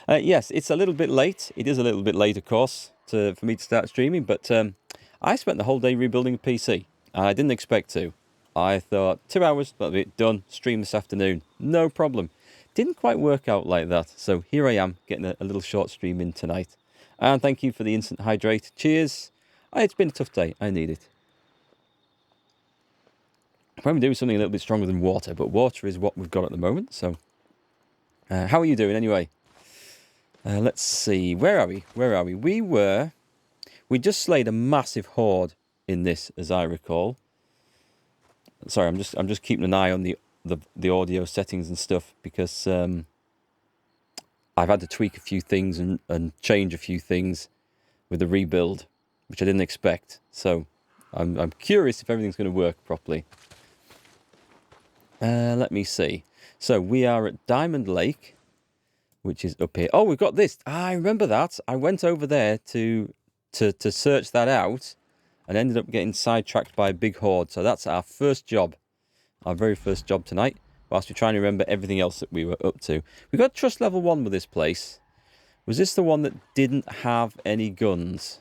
Yes, it's a little bit late. It is a little bit late, of course, for me to start streaming, but I spent the whole day rebuilding a PC, and I didn't expect to. I thought 2 hours, that'll be it, done, stream this afternoon, no problem. Didn't quite work out like that, so here I am, getting a little short stream in tonight. And thank you for the instant hydrate. Cheers. It's been a tough day, I need it. I'm doing something a little bit stronger than water, but water is what we've got at the moment, so... how are you doing anyway? Let's see, where are we? We just slayed a massive horde in this, as I recall. Sorry, I'm just keeping an eye on the audio settings and stuff, because I've had to tweak a few things and change a few things with the rebuild, which I didn't expect. So I'm curious if everything's going to work properly. Let me see. So we are at Diamond Lake, which is up here. Oh, we've got this. I remember that. I went over there to search that out and ended up getting sidetracked by a big horde. So that's our first job, our very first job tonight, whilst we're trying to remember everything else that we were up to. We got trust level 1 with this place. Was this the one that didn't have any guns?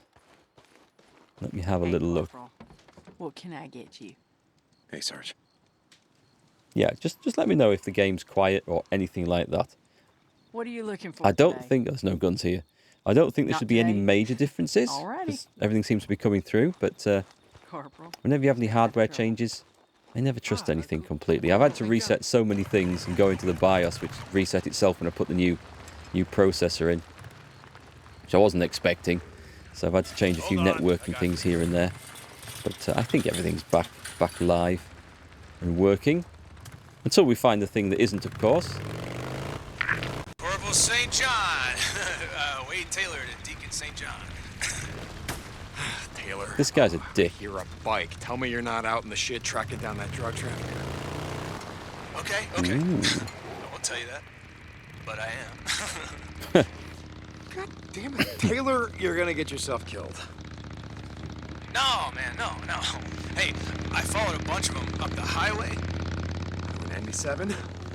Let me have a little look. What can I get you? Hey, Sarge. Yeah, just let me know if the game's quiet or anything like that. What are you looking for? I don't today? think there's no guns here. I don't think there Not should be any today? major differences. Alrighty. 'Cause everything seems to be coming through, but Corporal. whenever you have any hardware changes, I never trust anything completely. I've had to reset so many things and go into the BIOS, which reset itself when I put the new processor in, which I wasn't expecting. So I've had to change a few networking things here and there. But I think everything's back live and working. Until we find the thing that isn't, of course. Corporal St. John. Wade Taylor to Deacon St. John. Taylor. This guy's a dick. You're a bike. Tell me you're not out in the shit tracking down that drug trafficker. Okay. Ooh. I won't tell you that, but I am. God damn it, Taylor, you're gonna get yourself killed. No, man, no. Hey, I followed a bunch of them up the highway. 97?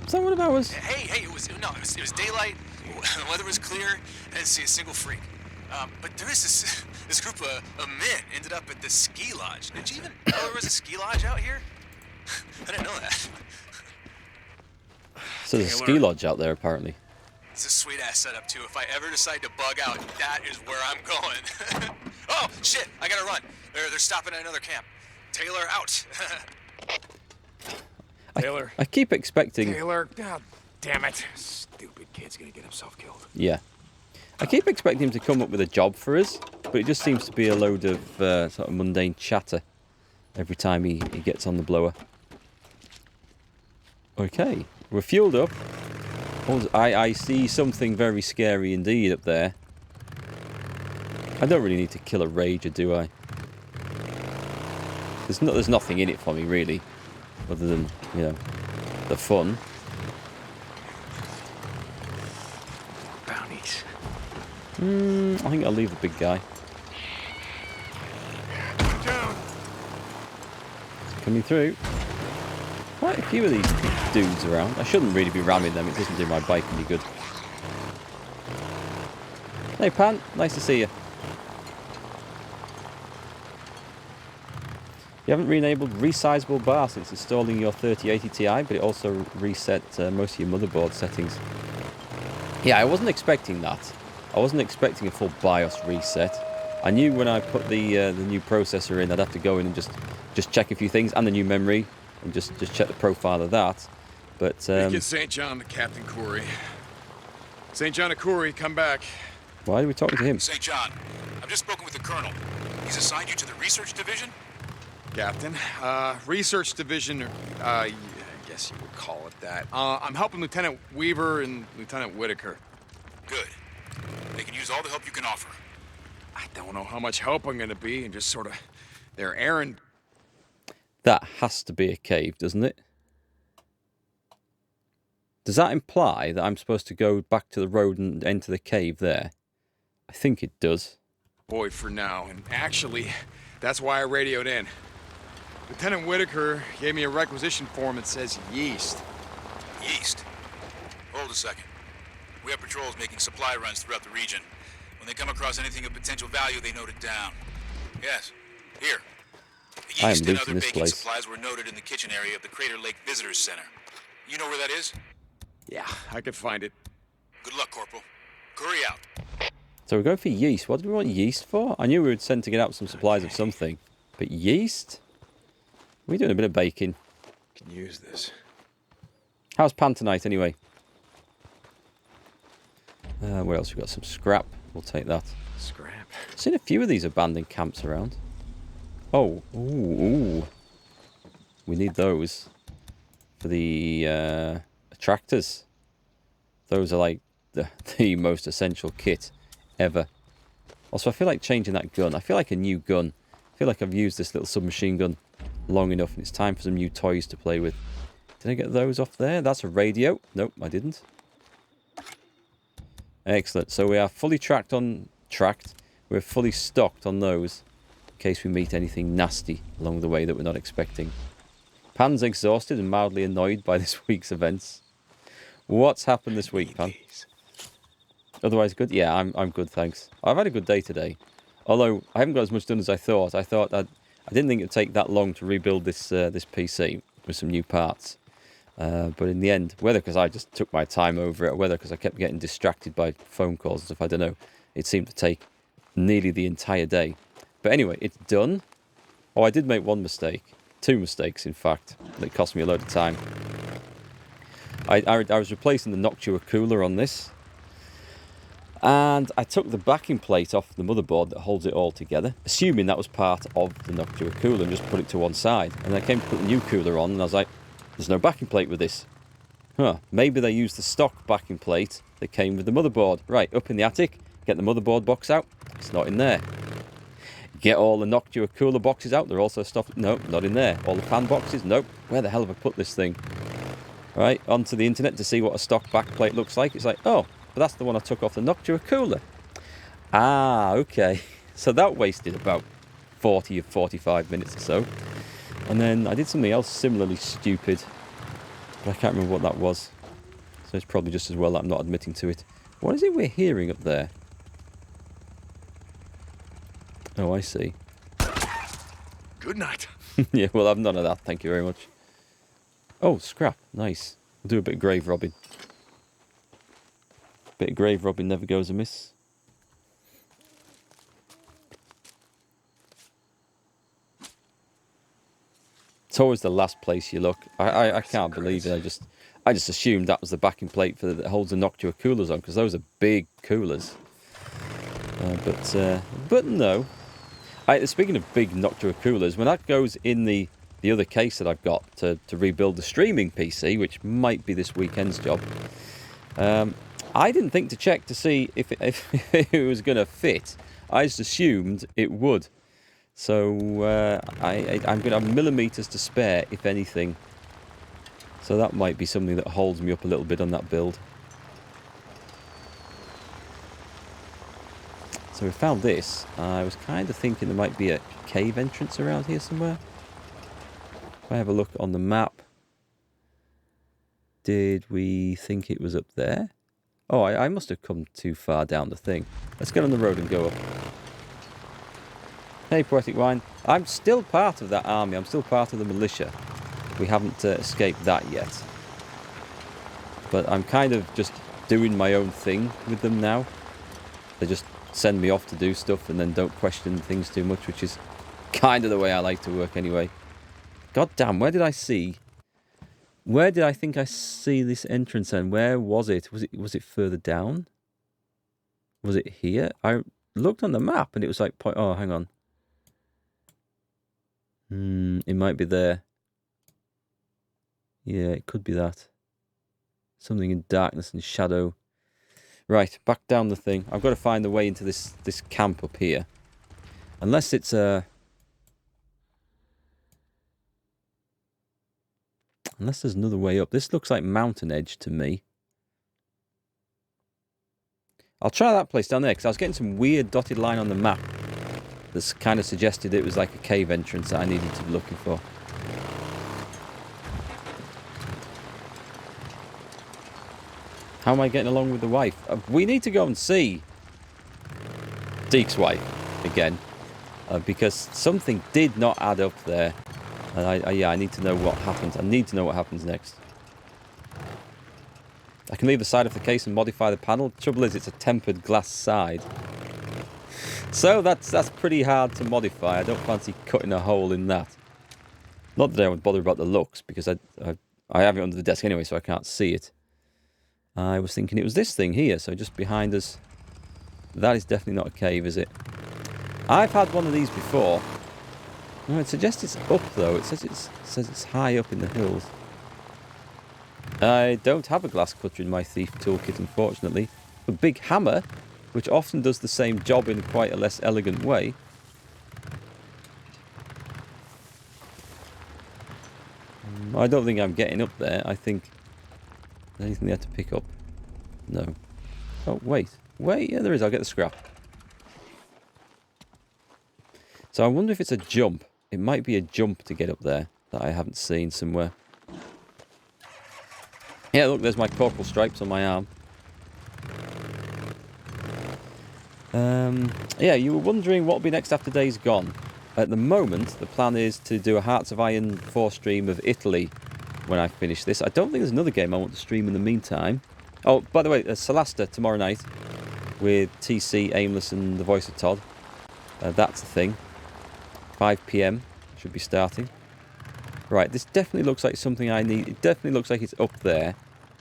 Is that one of ours? Hey, it was daylight, the weather was clear, I didn't see a single freak. But there is this group of men ended up at the ski lodge. Did you even know there was a ski lodge out here? I didn't know that. So there's a ski lodge out there, apparently. It's a sweet-ass setup, too. If I ever decide to bug out, that is where I'm going. Oh, shit, I gotta run. They're stopping at another camp. Taylor, out. Taylor. I keep expecting... Taylor, God damn it. Stupid kid's gonna get himself killed. Yeah. I keep expecting him to come up with a job for us, but it just seems to be a load of sort of mundane chatter every time he gets on the blower. Okay, we're fueled up. I see something very scary indeed up there. I don't really need to kill a rager, do I? There's nothing in it for me, really, other than, you know, the fun. Bounties. I think I'll leave the big guy. Down. Coming through. Quite a few of these dudes around. I shouldn't really be ramming them. It doesn't do my bike any good. Hey, Pan. Nice to see you. You haven't re-enabled resizable bar since installing your 3080 Ti, but it also reset most of your motherboard settings. Yeah, I wasn't expecting that. I wasn't expecting a full BIOS reset. I knew when I put the new processor in, I'd have to go in and just check a few things, and the new memory, and just check the profile of that. But Get St. John to Captain Corey. St. John to Corey, come back. Why are we talking to him? St. John, I've just spoken with the Colonel. He's assigned you to the research division? Captain, research division, I guess you would call it that. I'm helping Lieutenant Weaver and Lieutenant Whitaker. Good. They can use all the help you can offer. I don't know how much help I'm gonna be, and just sort of their errand. That has to be a cave, doesn't it? Does that imply that I'm supposed to go back to the road and enter the cave there? I think it does. Boy, for now, and actually, that's why I radioed in. Lieutenant Whitaker gave me a requisition form that says yeast. Yeast. Hold a second. We have patrols making supply runs throughout the region. When they come across anything of potential value, they note it down. Yes. Here. The I am yeast and looting other this baking place. supplies were noted in the kitchen area of the Crater Lake Visitors Center. You know where that is? Yeah, I could find it. Good luck, Corporal. Curry out. So we're going for yeast. What do we want yeast for? I knew we were sent to get out some supplies of something. But yeast? We're doing a bit of baking. Can use this. How's pan tonight, anyway? What else? We've got some scrap. We'll take that. Scrap. Seen a few of these abandoned camps around. Oh, ooh. We need those for the tractors. Those are like the most essential kit ever. Also, I feel like changing that gun. I feel like a new gun. I feel like I've used this little submachine gun long enough, and it's time for some new toys to play with. Did I get those off there? That's a radio. Nope, I didn't. Excellent. So we are fully tracked. We're fully stocked on those in case we meet anything nasty along the way that we're not expecting. Pan's exhausted and mildly annoyed by this week's events. What's happened this week, Pan? Otherwise good? Yeah, I'm good, thanks. I've had a good day today. Although I haven't got as much done as I thought. I didn't think it'd take that long to rebuild this PC with some new parts. But in the end, whether because I just took my time over it, or whether because I kept getting distracted by phone calls and stuff, I don't know. It seemed to take nearly the entire day. But anyway, it's done. Oh, I did make one mistake. 2 mistakes, in fact. That cost me a load of time. I was replacing the Noctua cooler on this. And I took the backing plate off the motherboard that holds it all together, assuming that was part of the Noctua cooler, and just put it to one side. And I came to put the new cooler on, and I was like, there's no backing plate with this. Huh, maybe they used the stock backing plate that came with the motherboard. Right, up in the attic, get the motherboard box out. It's not in there. Get all the Noctua cooler boxes out. They're also stuffed. Nope, not in there. All the fan boxes. Nope. Where the hell have I put this thing? Right, onto the internet to see what a stock backplate looks like. It's like, oh, but that's the one I took off the Noctua cooler. Ah, okay. So that wasted about 40 or 45 minutes or so. And then I did something else similarly stupid. But I can't remember what that was. So it's probably just as well that I'm not admitting to it. What is it we're hearing up there? Oh, I see. Good night. Yeah, well, I've none of that. Thank you very much. Oh, scrap. Nice. We'll do a bit of grave robbing. Bit of grave robbing never goes amiss. It's always the last place you look. I can't believe it. I just assumed that was the backing plate that holds the Noctua coolers on, because those are big coolers. But no. Speaking of big Noctua coolers, when that goes in the other case that I've got to rebuild the streaming PC, which might be this weekend's job, I didn't think to check to see if it was going to fit. I just assumed it would. So I'm going to have millimetres to spare, if anything. So that might be something that holds me up a little bit on that build. So we found this. I was kind of thinking there might be a cave entrance around here somewhere. If I have a look on the map. Did we think it was up there? Oh, I must have come too far down the thing. Let's get on the road and go up. Hey, Poetic Wine. I'm still part of that army. I'm still part of the militia. We haven't escaped that yet. But I'm kind of just doing my own thing with them now. They just send me off to do stuff and then don't question things too much, which is kind of the way I like to work anyway. God damn, where did I see? Where did I think I see this entrance and where was it? Was it further down? Was it here? I looked on the map and it was like, oh, hang on. It might be there. Yeah, it could be that. Something in darkness and shadow. Right, back down the thing. I've got to find the way into this camp up here. Unless it's a... Unless there's another way up. This looks like Mountain Edge to me. I'll try that place down there, because I was getting some weird dotted line on the map that's kind of suggested it was like a cave entrance that I needed to be looking for. How am I getting along with the wife? We need to go and see Deke's wife again. Because something did not add up there. And I need to know what happens. I need to know what happens next. I can leave the side of the case and modify the panel. Trouble is, it's a tempered glass side. So that's pretty hard to modify. I don't fancy cutting a hole in that. Not that I would bother about the looks, because I have it under the desk anyway, so I can't see it. I was thinking it was this thing here, so just behind us. That is definitely not a cave, is it? I've had one of these before. No, it suggests it's up, though. It says it's high up in the hills. I don't have a glass cutter in my thief toolkit, unfortunately. A big hammer, which often does the same job in quite a less elegant way. I don't think I'm getting up there. I think... Anything there to pick up? No. Oh, wait. Wait, yeah, there is. I'll get the scrap. So I wonder if it's a jump. It might be a jump to get up there that I haven't seen somewhere. Yeah, look, there's my corporal stripes on my arm. Yeah, you were wondering what will be next after Days Gone. At the moment, the plan is to do a Hearts of Iron 4 stream of Italy when I finish this. I don't think there's another game I want to stream in the meantime. Oh, by the way, Solasta tomorrow night with TC, Aimless and the voice of Todd. That's the thing. 5 PM should be starting. Right, this definitely looks like something I need. It definitely looks like it's up there.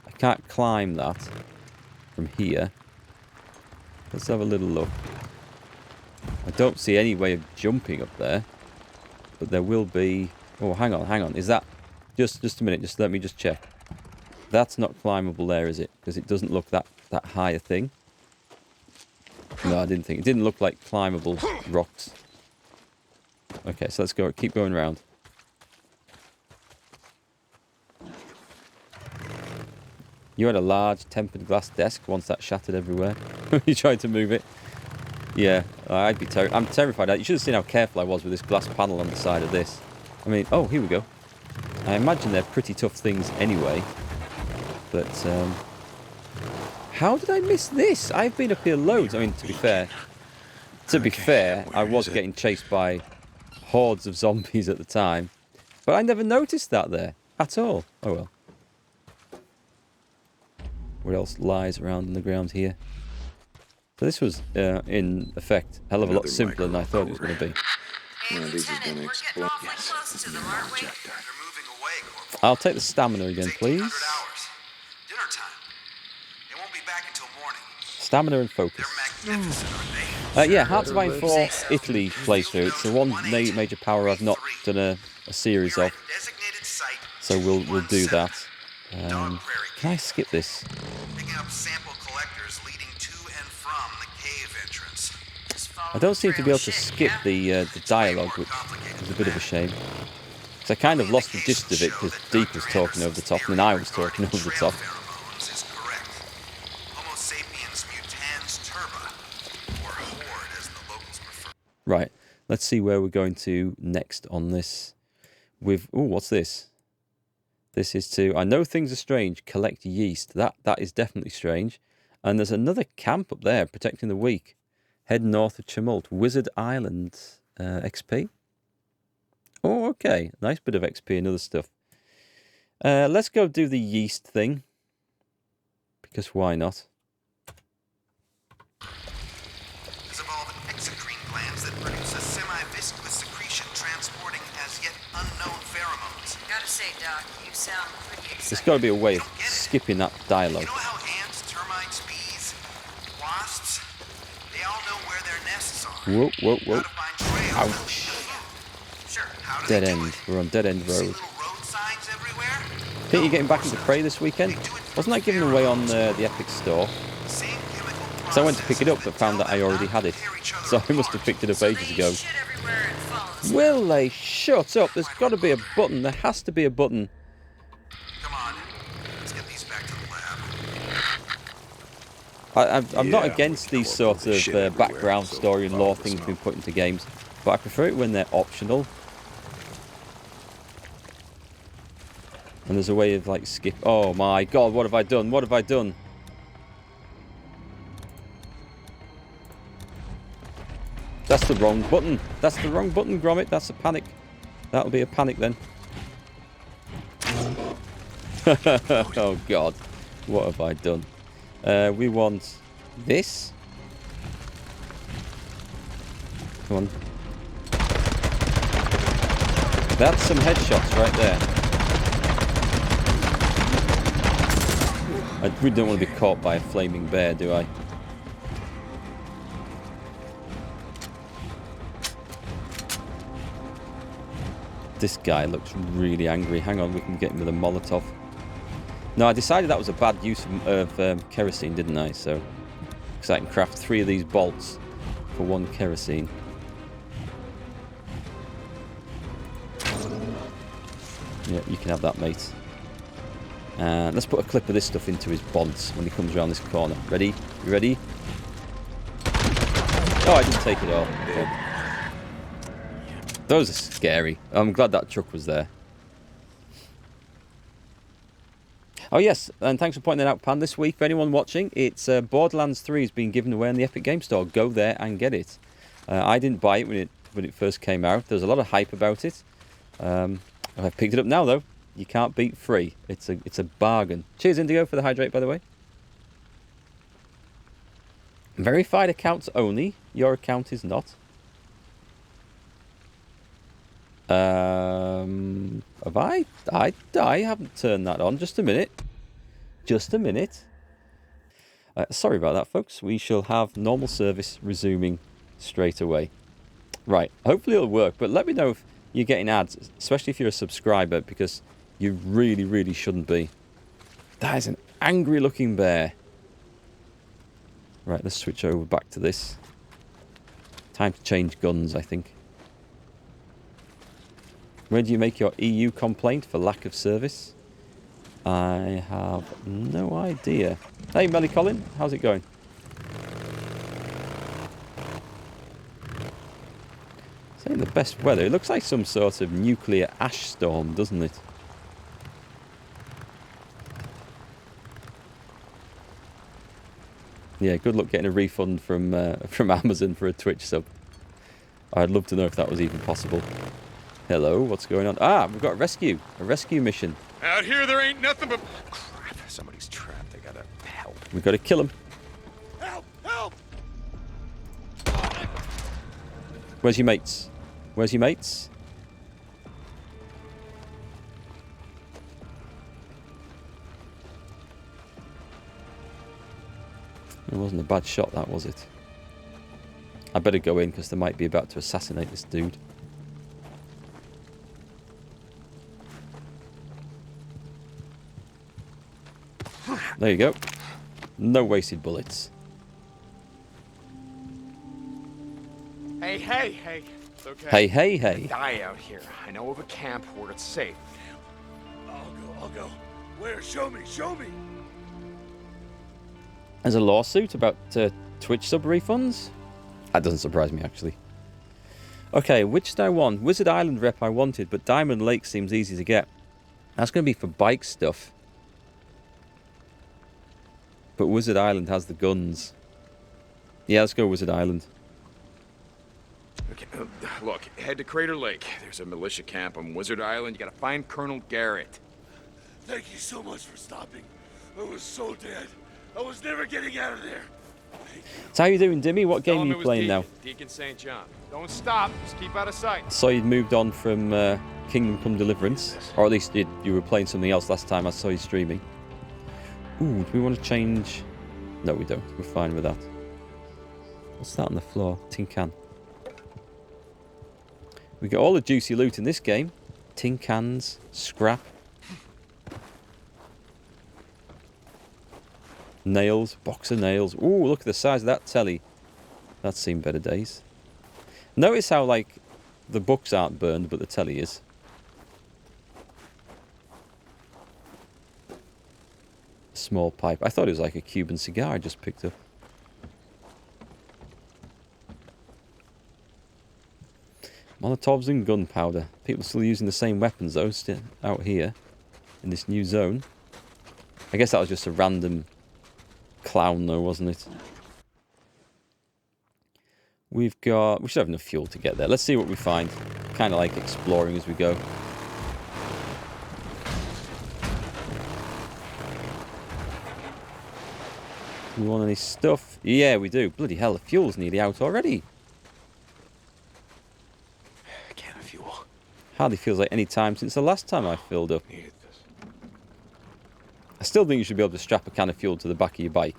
I can't climb that from here. Let's have a little look. I don't see any way of jumping up there. But there will be... Oh, hang on. Is that... Just a minute, just let me just check. That's not climbable there, is it? Because it doesn't look that high a thing. No, I didn't think. It didn't look like climbable rocks. Okay, so let's go. Keep going around. You had a large tempered glass desk once that shattered everywhere. You tried to move it. Yeah, I'd be I'm terrified. You should have seen how careful I was with this glass panel on the side of this. I mean, oh, here we go. I imagine they're pretty tough things anyway. But, how did I miss this? I've been up here loads. I mean, to be fair, I was getting chased by hordes of zombies at the time. But I never noticed that there at all. Oh well. What else lies around in the ground here? So this was, in effect, a hell of a lot simpler than I thought it was going to be. I'll take the stamina again, please. Stamina and focus. Yeah, Hearts of Iron 4 Italy playthrough. It's the one major power I've not done a series of. So we'll do that. Can I skip this? I don't seem to be able to skip the dialogue, which is a bit of a shame. Because I kind of lost the gist of it because Deke was talking over the top and then I was talking over the top. Right, let's see where we're going to next on this. With what's this? This is to, I know things are strange, collect yeast. That is definitely strange. And there's another camp up there, protecting the weak. Head north of Tumult. Wizard Island XP. Oh, okay. Nice bit of XP and other stuff. Let's go do the yeast thing. Because why not? Has evolved exocrine glands that produce a semi-viscous secretion transporting as yet unknown pheromones. Gotta say, Doc, you sound pretty excited. There's got to be a way of skipping that dialogue. You know how ants, termites, bees, wasps, they all know where their nests are. Whoa, whoa, whoa. How to find trails. Ouch. Sure, how do Dead they do end. it? We're on dead end See road. little road signs everywhere? Think you're getting back into Prey this weekend? Wasn't that given away on the Epic Store? Same chemical So I went to pick it up but process found that I already had it. So I must have picked it up ages ago. Will they shut up? There's got to be a button. There has to be a button. Come on, let's get these back to the lab. I'm not against these sorts of background story and lore things being put into games, but I prefer it when they're optional. And there's a way of like skip. Oh my god, what have I done? What have I done? That's the wrong button. That's the wrong button, Gromit. That's a panic. That'll be a panic then. Oh, God. What have I done? We want this. Come on. That's some headshots right there. I really don't want to be caught by a flaming bear, do I? This guy looks really angry. Hang on, we can get him with a Molotov. No, I decided that was a bad use of kerosene, didn't I? So, because I can craft 3 of these bolts for 1 kerosene. Yeah, you can have that, mate. Let's put a clip of this stuff into his bonds when he comes around this corner. Ready? You ready? Oh, I didn't take it all. Okay. Those are scary. I'm glad that truck was there. Oh, yes, and thanks for pointing that out, Pan. This week, for anyone watching, it's Borderlands 3 is being given away on the Epic Game Store. Go there and get it. I didn't buy it when it first came out. There's a lot of hype about it. I've picked it up now, though. You can't beat free. It's a bargain. Cheers, Indigo, for the hydrate, by the way. Verified accounts only. Your account is not. Have I? I haven't turned that on. Just a minute. Just a minute. Sorry about that, folks. We shall have normal service resuming straight away. Right. Hopefully it'll work, but let me know if you're getting ads, especially if you're a subscriber, because you really, really shouldn't be. That is an angry-looking bear. Right, let's switch over back to this. Time to change guns, I think. Where do you make your EU complaint for lack of service? I have no idea. Hey, Melly Colin, how's it going? It's ain't the best weather. It looks like some sort of nuclear ash storm, doesn't it? Yeah, good luck getting a refund from Amazon for a Twitch sub. I'd love to know if that was even possible. Hello, what's going on? Ah, we've got a rescue mission. Out here, there ain't nothing but... Crap, somebody's trapped. They gotta help. We've got to kill him. Help! Help! Where's your mates? Where's your mates? It wasn't a bad shot, that, was it? I better go in because they might be about to assassinate this dude. There you go. No wasted bullets. Hey. It's okay. Hey. Die out here. I know of a camp where it's safe. I'll go. Where? Show me. There's a lawsuit about Twitch sub refunds? That doesn't surprise me, actually. Okay, which did I want? Wizard Island rep I wanted, but Diamond Lake seems easy to get. That's going to be for bike stuff. But Wizard Island has the guns. Yeah, let's go Wizard Island. Okay, look, head to Crater Lake. There's a militia camp on Wizard Island. You gotta find Colonel Garrett. Thank you so much for stopping. I was so dead. I was never getting out of there. So how you doing, Dimmy? What Tell game are him you it was playing now? Deacon St. John. Don't stop. Just keep out of sight. I saw you'd moved on from Kingdom Come Deliverance. Or at least you were playing something else last time I saw you streaming. Ooh, do we want to change? No, we don't. We're fine with that. What's that on the floor? Tin can. We got all the juicy loot in this game. Tin cans, scrap. Nails, box of nails. Ooh, look at the size of that telly. That's seen better days. Notice how, like, the books aren't burned, but the telly is. Small pipe. I thought it was like a Cuban cigar I just picked up. Molotovs and gunpowder. People still using the same weapons, though, still out here in this new zone. I guess that was just a random clown, though, wasn't it? We should have enough fuel to get there. Let's see what we find. Kind of like exploring as we go. Do we want any stuff? Yeah, we do. Bloody hell, the fuel's nearly out already. A can of fuel. Hardly feels like any time since the last time I filled up. Needed this. I still think you should be able to strap a can of fuel to the back of your bike.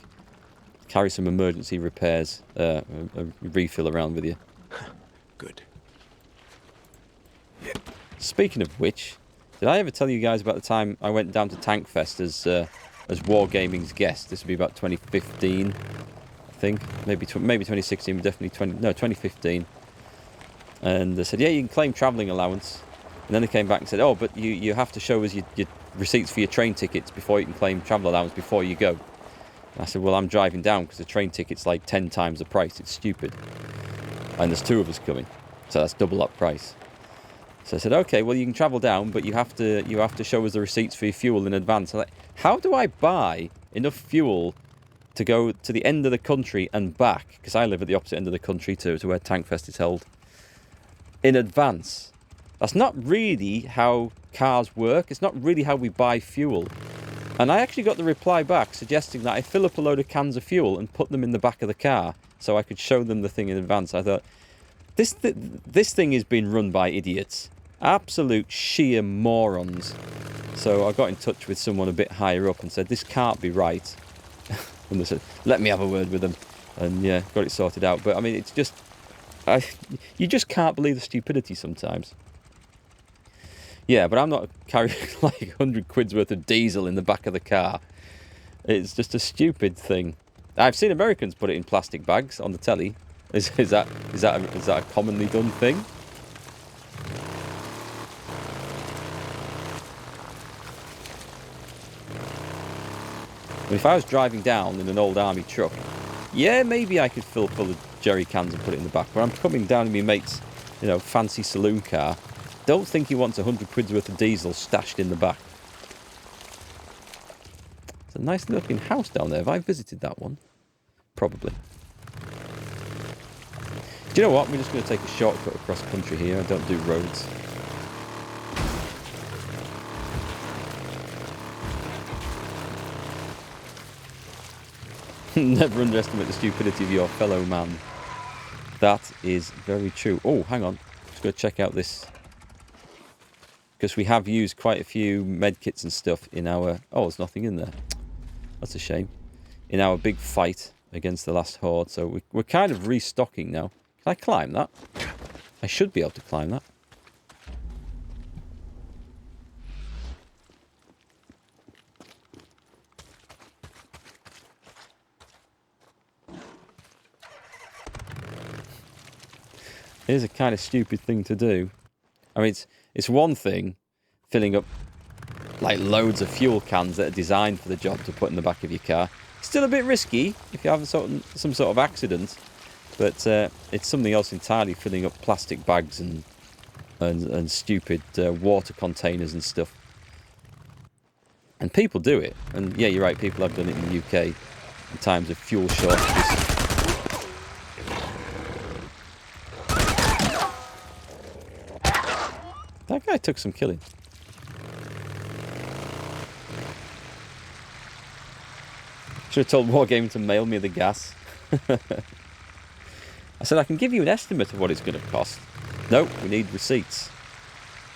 Carry some emergency repairs, a refill around with you. Good. Speaking of which, did I ever tell you guys about the time I went down to Tankfest as Wargaming's guest? This would be about 2015, I think. Maybe 2016, but definitely 2015. And they said, yeah, you can claim travelling allowance. And then they came back and said, oh, but you have to show us your receipts for your train tickets before you can claim travel allowance before you go. And I said, well, I'm driving down because the train ticket's like 10 times the price. It's stupid. And there's 2 of us coming, so that's double that price. So I said, okay, well, you can travel down, but you have to show us the receipts for your fuel in advance. I'm like, how do I buy enough fuel to go to the end of the country and back? Because I live at the opposite end of the country to where Tankfest is held. In advance. That's not really how cars work. It's not really how we buy fuel. And I actually got the reply back suggesting that I fill up a load of cans of fuel and put them in the back of the car so I could show them the thing in advance. I thought, this thing is being run by idiots. Absolute sheer morons. So I got in touch with someone a bit higher up and said, this can't be right. And they said, let me have a word with them. And yeah, got it sorted out. But I mean, it's just... you just can't believe the stupidity sometimes. Yeah, but I'm not carrying like 100 quid's worth of diesel in the back of the car. It's just a stupid thing. I've seen Americans put it in plastic bags on the telly. Is that a commonly done thing? If I was driving down in an old army truck, yeah, maybe I could fill full of jerry cans and put it in the back. But I'm coming down in my mate's, fancy saloon car. Don't think he wants 100 quid's worth of diesel stashed in the back. It's a nice looking house down there. Have I visited that one? Probably. Do you know what? We're just going to take a shortcut across country here. I don't do roads. Never underestimate the stupidity of your fellow man. That is very true. Oh, hang on. Just going to check out this. Because we have used quite a few medkits and stuff in our... Oh, there's nothing in there. That's a shame. In our big fight against the last horde. So we're kind of restocking now. Can I climb that? I should be able to climb that. It is a kind of stupid thing to do. I mean, it's one thing filling up like loads of fuel cans that are designed for the job to put in the back of your car. Still a bit risky if you have some sort of accident, but it's something else entirely filling up plastic bags and stupid water containers and stuff. And people do it, and yeah, you're right, people have done it in the UK in times of fuel shortages. That guy took some killing. Should have told Wargaming to mail me the gas. I said, I can give you an estimate of what it's going to cost. No, we need receipts.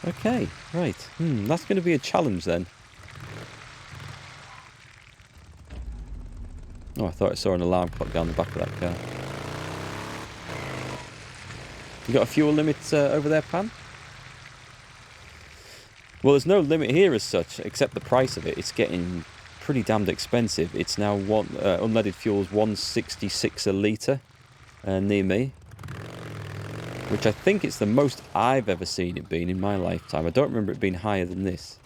Okay, right. That's going to be a challenge then. Oh, I thought I saw an alarm clock down the back of that car. You got a fuel limit over there, Pan? Well, there's no limit here as such, except the price of it. It's getting pretty damned expensive. It's now unleaded fuel's 166 a litre near me, which I think it's the most I've ever seen it being in my lifetime. I don't remember it being higher than this.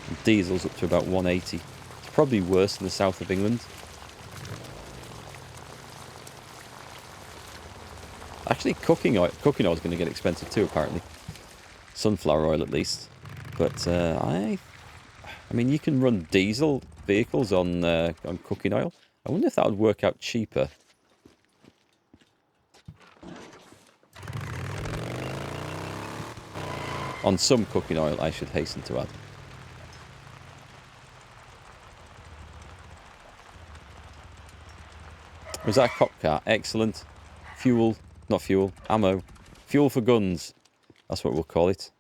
And diesel's up to about 180. It's probably worse in the south of England. Actually, cooking oil is going to get expensive too, apparently. Sunflower oil, at least. But I mean, you can run diesel vehicles on cooking oil. I wonder if that would work out cheaper. On some cooking oil, I should hasten to add. Was that a cop car? Excellent. Fuel, not fuel, ammo. Fuel for guns. That's what we'll call it.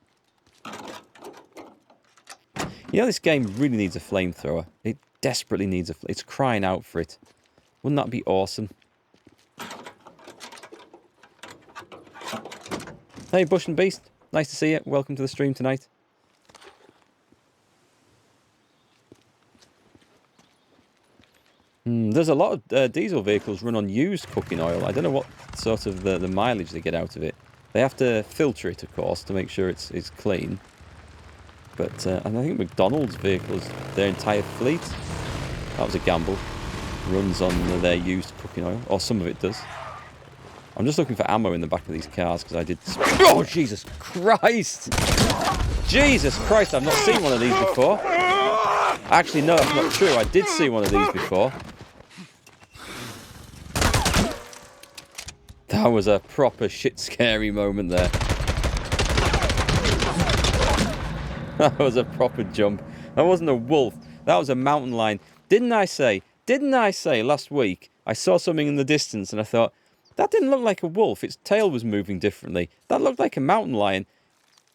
You know, this game really needs a flamethrower. It desperately needs it's crying out for it. Wouldn't that be awesome? Hey, Bush and Beast. Nice to see you. Welcome to the stream tonight. There's a lot of diesel vehicles run on used cooking oil. I don't know what sort of the mileage they get out of it. They have to filter it, of course, to make sure it's clean. But and I think McDonald's vehicles, their entire fleet, that was a gamble, runs on their used cooking oil, or some of it does. I'm just looking for ammo in the back of these cars because I did... Oh, Jesus Christ! Jesus Christ, I've not seen one of these before. Actually, no, that's not true. I did see one of these before. That was a proper shit scary moment there. That was a proper jump. That wasn't a wolf. That was a mountain lion. Didn't I say last week I saw something in the distance and I thought, that didn't look like a wolf. Its tail was moving differently. That looked like a mountain lion.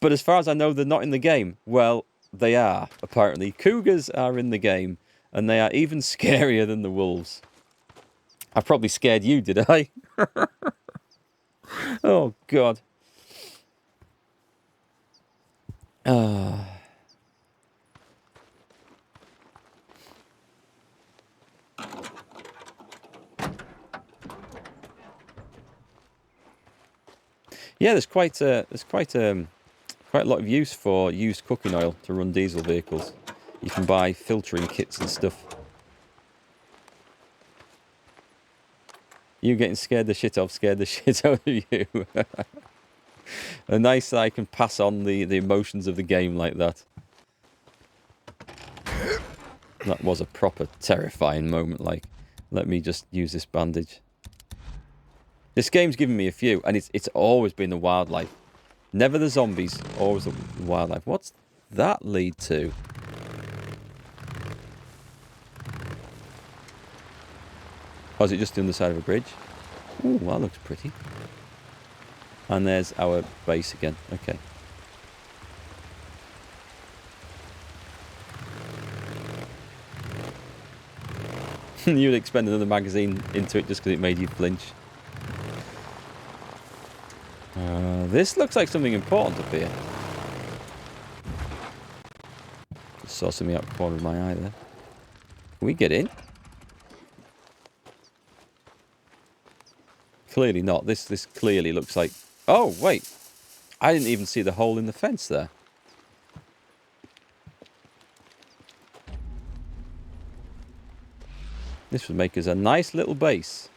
But as far as I know, they're not in the game. Well, they are, apparently. Cougars are in the game, and they are even scarier than the wolves. I probably scared you, did I? Oh, God. Yeah, there's quite a lot of use for used cooking oil to run diesel vehicles. You can buy filtering kits and stuff. You getting scared the shit out of you. Nice that I can pass on the emotions of the game like that. That was a proper terrifying moment. Like, let me just use this bandage. This game's given me a few, and it's always been the wildlife. Never the zombies, always the wildlife. What's that lead to? Oh, is it just the underside of a bridge? Ooh, that looks pretty. And there's our base again. Okay. You'd expend another magazine into it just because it made you flinch. This looks like something important up here. Just saw something out the corner of my eye there. Can we get in? Clearly not. This clearly looks like... Oh, wait. I didn't even see the hole in the fence there. This would make us a nice little base.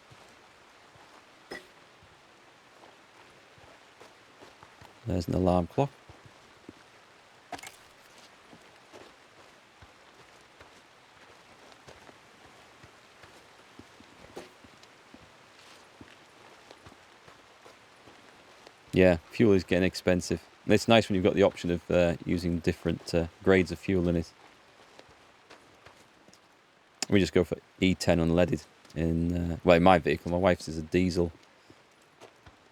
There's an alarm clock. Yeah, fuel is getting expensive. And it's nice when you've got the option of using different grades of fuel in it. We just go for E10 unleaded in, well, in my vehicle. My wife's is a diesel.